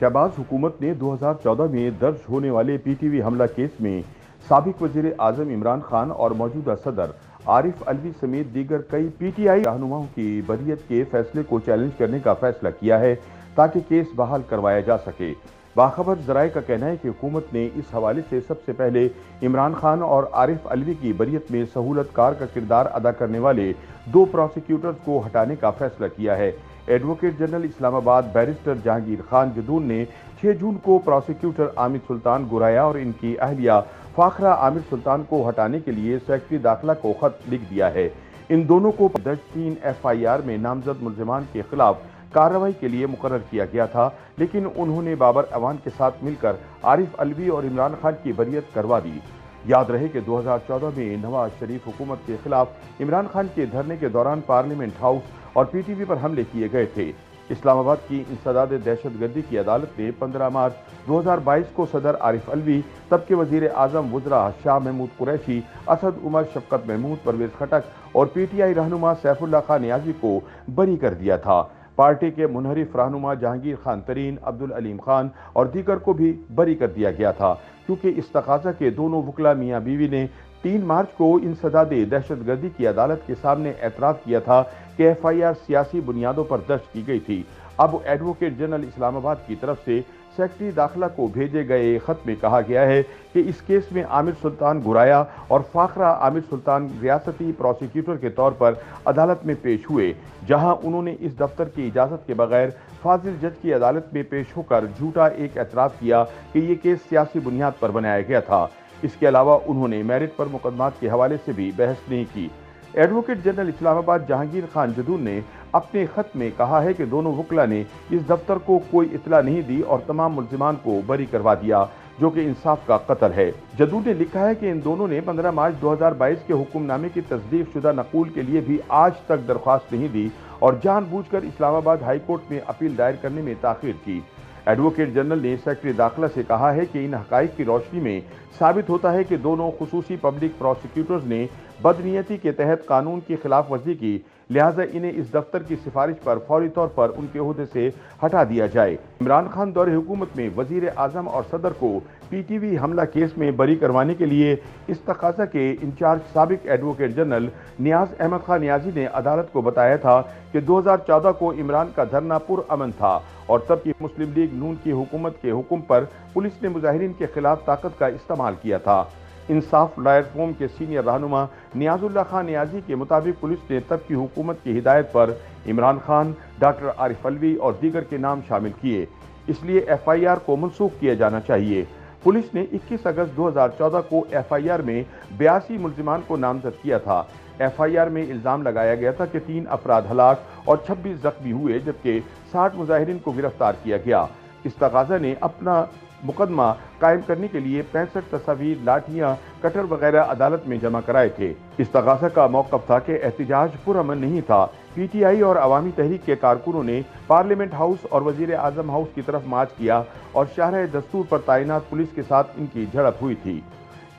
शहबाज हुकूमत ने 2014 में दर्ज होने वाले पीटीवी हमला केस में साबिक वजीर आजम इमरान खान और मौजूदा सदर आरिफ अलवी समेत दीगर कई पीटीआई रहनुमाओं की बरियत के फैसले को चैलेंज करने का फैसला किया है ताकि केस बहाल करवाया जा सके। बाखबर जराये का कहना है कि हुकूमत ने इस हवाले से सबसे पहले इमरान खान और आरिफ अलवी की बरियत में सहूलतकार का किरदार अदा करने वाले 2 प्रोसिक्यूटर्स को हटाने का फैसला किया है। Advocate general Islamabad barrister Jahangir Khan Jadoon ने 6 जून को प्रोसिक्यूटर आमिर सुल्तान गुराया और इनकी अहलिया फाखरा आमिर सुल्तान को हटाने के लिए सेक्रेटरी दाखिला को खत लिख दिया है। इन दोनों को दर्ज 3 FIR में नामजद मुल्जिमान के खिलाफ कार्रवाई के लिए मुकर्रर किया गया था, लेकिन उन्होंने बाबर अवान के साथ मिलकर आरिफ अलवी और इमरान खान की बरियत करवा दी। याद रहे कि 2014 में नवाज शरीफ हुकूमत के खिलाफ इमरान खान के धरने के दौरान पार्लियामेंट हाउस और पीटीवी पर हमले किए गए थे। इस्लामाबाद की इंसदाद दहशतगर्दी की अदालत ने 15 मार्च 2022 को सदर आरिफ अलवी, तब के वजीर आजम वज़रा शाह महमूद कुरैशी, असद उमर, शफकत महमूद, परवेज खटक और पीटीआई रहनुमा सैफुल्लाह खान नियाजी को बरी कर दिया था। पार्टी के मुनहरिफ रहनुमा जहांगीर खान तरीन, अब्दुल अलीम खान और दीगर को भी बरी कर दिया गया था, क्योंकि इस तकाजा के दोनों वकला मियाँ बीवी ने 3 मार्च को इंसदाद दहशतगर्दी की अदालत के सामने एतराफ़ किया था कि FIR सियासी बुनियादों पर दर्ज की गई थी। अब एडवोकेट जनरल इस्लामाबाद की तरफ से सेक्रेटरी दाखिला को भेजे गए खत में कहा गया है कि इस केस में आमिर सुल्तान गुराया और फाखरा आमिर सुल्तान रियासती प्रोसिक्यूटर के तौर पर अदालत में पेश हुए, जहां उन्होंने इस दफ्तर की इजाज़त के बगैर फाजिल जज की अदालत में पेश होकर झूठा एक एतराफ़ किया कि ये केस सियासी बुनियाद पर बनाया गया था। इसके अलावा उन्होंने मेरिट पर मुकदमात के हवाले से भी बहस नहीं की। एडवोकेट जनरल इस्लामाबाद जहांगीर खान जदून ने अपने खत में कहा है कि दोनों वकला ने इस दफ्तर को कोई इतला नहीं दी और तमाम मुल्जिमान को बरी करवा दिया, जो कि इंसाफ का कत्ल है। जदून ने लिखा है कि इन दोनों ने 15 मार्च 2022 के हुक्मनामे की तस्दीक शुदा नकूल के लिए भी आज तक दरख्वास्त नहीं दी और जानबूझकर इस्लामाबाद हाई कोर्ट में अपील दायर करने में ताखीर की। एडवोकेट जनरल ने सेक्रेटरी दाखिला से कहा है कि इन हकाइक की रोशनी में साबित होता है कि दोनों खुसूसी पब्लिक प्रोसिक्यूटर्स ने बदनीयती के तहत कानून की खिलाफ वर्जी की, लिहाजा इन्हें इस दफ्तर की सिफारिश पर फौरी तौर पर उनके ओहदे से हटा दिया जाए। इमरान खान दौरे हुकूमत में वजीर आजम और सदर को पीटीवी हमला केस में बरी करवाने के लिए इस तकाजा के इंचार्ज साबिक एडवोकेट जनरल नियाज अहमद खान नियाजी ने अदालत को बताया था कि 2014 को इमरान का धरना पुरअमन था और तब की मुस्लिम लीग नून की हुकूमत के हुक्म पर पुलिस ने मुजाहिरीन के खिलाफ ताकत का इस्तेमाल किया था। इंसाफ लॉयर फोरम के सीनियर रहनुमा नियाजुल्लाह खान नियाजी के मुताबिक पुलिस ने तब की हुकूमत की हिदायत पर इमरान खान, डॉक्टर आरिफ अलवी और दीगर के नाम शामिल किए, इसलिए FIR को मनसूख किया जाना चाहिए। पुलिस ने 21 अगस्त 2014 को FIR में 82 मुल्जिमान को नामजद किया था। FIR में इल्ज़ाम लगाया गया था कि 3 अफराद हलाक और 26 जख्मी हुए, जबकि 60 मुजाहिरीन को गिरफ्तार किया गया। इस तकाजा ने अपना मुकदमा कायम करने के लिए 65 तस्वीर, लाठियां, कटर वगैरह अदालत में जमा कराए थे। इस तकाजा का मौक़िफ़ था कि एहतिजाज पुरअमन नहीं था। पीटीआई और अवामी तहरीक के कारकुनों ने पार्लियामेंट हाउस और वजीर आजम हाउस की तरफ मार्च किया और शाहराह दस्तूर पर तैनात पुलिस के साथ इनकी झड़प हुई थी।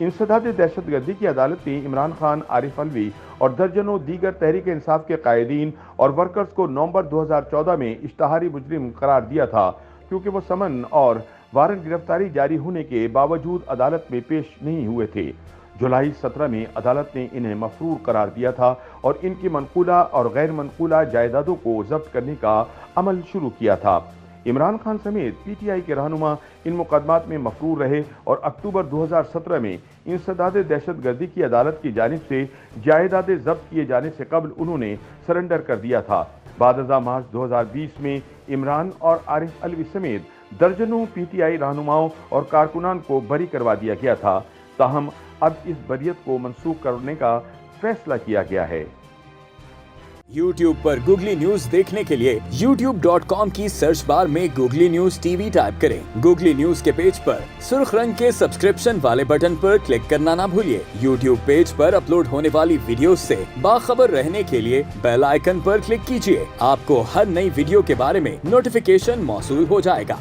इंसदाद दहशतगर्दी की अदालत ने इमरान खान, आरिफ अलवी और दर्जनों दीगर तहरीक इंसाफ के कायदीन और वर्कर्स को नवंबर 2014 में इश्तहारी मुजरिम करार दिया था, क्योंकि वो समन और वारंट गिरफ्तारी जारी होने के बावजूद अदालत में पेश नहीं हुए थे। जुलाई 17 में अदालत ने इन्हें मफरूर करार दिया था और इनकी मनकूला और गैर मनकूला जायदादों को जब्त करने का अमल शुरू किया था। इमरान खान समेत पीटीआई के रहनुमा इन मुकदमात में मफरूर रहे और अक्टूबर 2017 में इंसदाद दहशतगर्दी की अदालत की जानिब से जायदादें जब्त किए जाने से कबल उन्होंने सरेंडर कर दिया था। बाद मार्च 2020 में इमरान और आरिफ अलवी समेत दर्जनों पीटीआई रहनुमाओं और कारकुनान को बरी करवा दिया गया था। ताहम अब इस बरियत को मनसूख करने का फैसला किया गया है। YouTube पर गूगली न्यूज देखने के लिए youtube.com की सर्च बार में गूगली न्यूज TV टाइप करें। गूगली न्यूज के पेज पर सुर्ख रंग के सब्सक्रिप्शन वाले बटन पर क्लिक करना ना भूलिए। YouTube पेज पर अपलोड होने वाली वीडियोस से बाखबर रहने के लिए बेल आइकन पर क्लिक कीजिए। आपको हर नई वीडियो के बारे में नोटिफिकेशन मौसूल हो जाएगा।